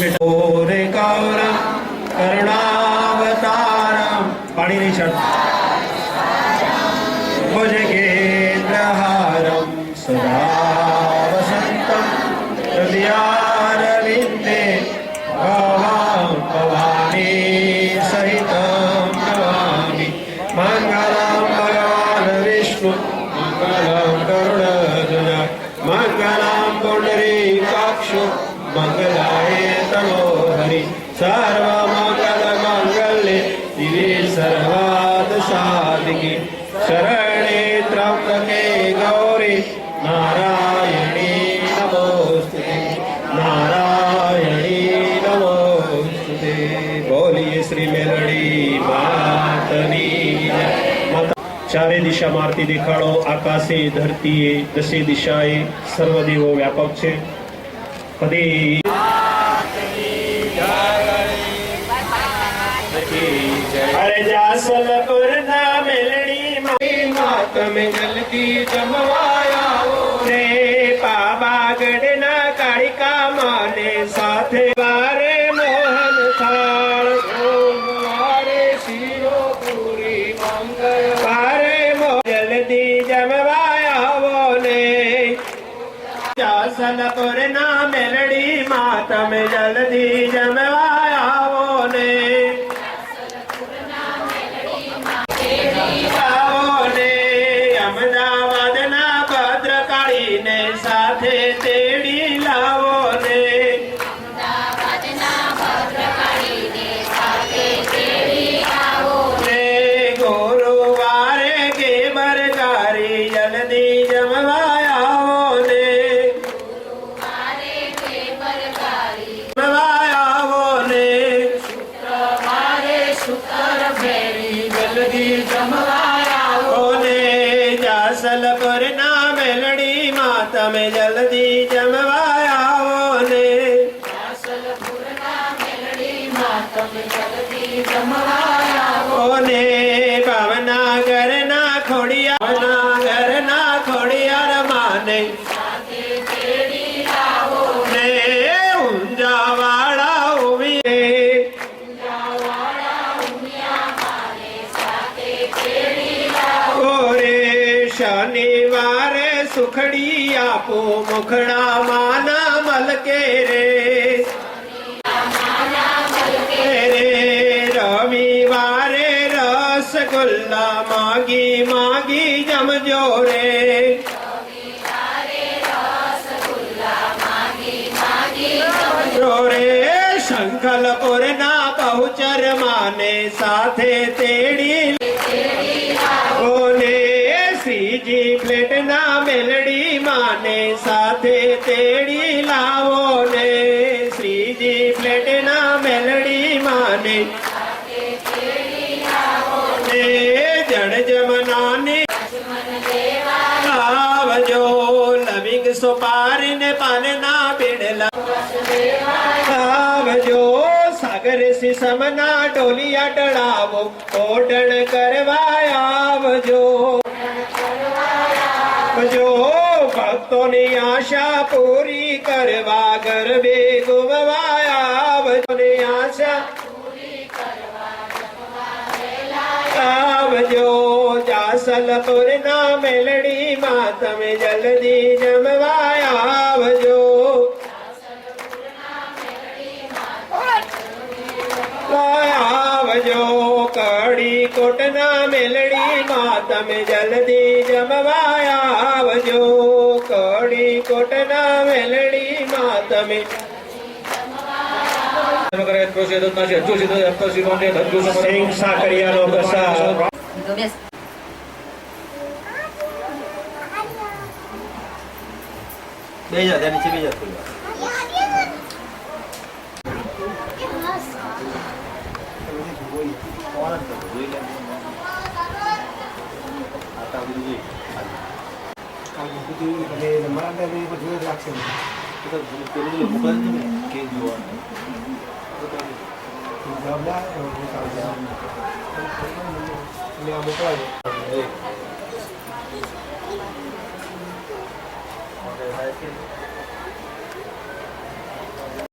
रे गौरम करुणावतारम पाणी नहीं छड़ भुजगेन्द्रहारम सदा वसंतम हृदयारविंदे भवां भवानी सहितं नमामि मंगलम भगवान विष्णु मंगलम गरुड़ध्वज मंगलम पुंडरीकाक्षो मंगलाय तनो हरि सर्वमंगल मंगल्ये शिवे सर्वार्थ साधिके शरणे त्र्यंबके गौरी नारायणी नमोस्तुते नारायणी नमोस्तुते। बोलिए श्री मेलडी मातनी जय। चारे दिशा मारती देखाड़ो आकाशे धरतीए दशे दिशाए सर्वदेवो व्यापक छे। पदे अरे जासलपुर ना मेलडी मात में जल्दी जमवाया रे पावागढ़ ना कालिका माने साथे वारे मोहन थाल वारे शिरो पूरी मंगल वारे जल्दी जमवाया वो ने जासलपुर ना मेलडी मात में जल्दी जमवाया वो ने अहमदाबाद ना भद्रकाली ने साथे तेड़ी लावो ने अहमदाबाद ना भद्रकाली ने साथे तेड़ी लावो ने गुरुवारे के बरगारी जल्दी जमवाया ने गुरुवारे के बरगारी जमवाया ने शुक्रवारे शुक्र फेरी जल्दी जमवाया जासलपुर ना मेलडी माता में जल्दी जमवाया ने जासलपुर ना मेलडी माता में जल्दी जमवाया ने भावनागर ना खोड़िया भावनागर ना खोड़ियार माने साथे तेड़ी लावो ने ऊंजावाड़ा ऊंजावाड़ा उमिया माने साथे तेड़ी लावो रे शनिवारे सुखड़ी आपो मुखड़ा माना मलके रे रविवारे रसगुल्ला मागी मागी जमजो रे रे शंखलपुर ना बहुचर माने साथे तेड़ी ओने सीजी प्लेट ना मेलडी माने साथे तेड़ी लावो ने सीजी प्लेट ना मेलडी माने साथे तेड़ी लावो ने जड़ जमना ने आवजो लविंग सुपारी ने पानना बिड़ला आवजो सागर से समना डोलिया डड़ावो ओडण करवाया आवजो जो भक्तों ने आशा पूरी करवा गरबे गुमवाया ने आशा पूरी करवा जो जासलपुर ना मेलडी मात में जल्दी जमवाया जो जो कड़ी कोटना मेलडी मात में जल्दी जमवाया जो कड़ी कोटना मेलडी मात में सिंह साकरिया नो बसा बेजा त्यानी ची बेजा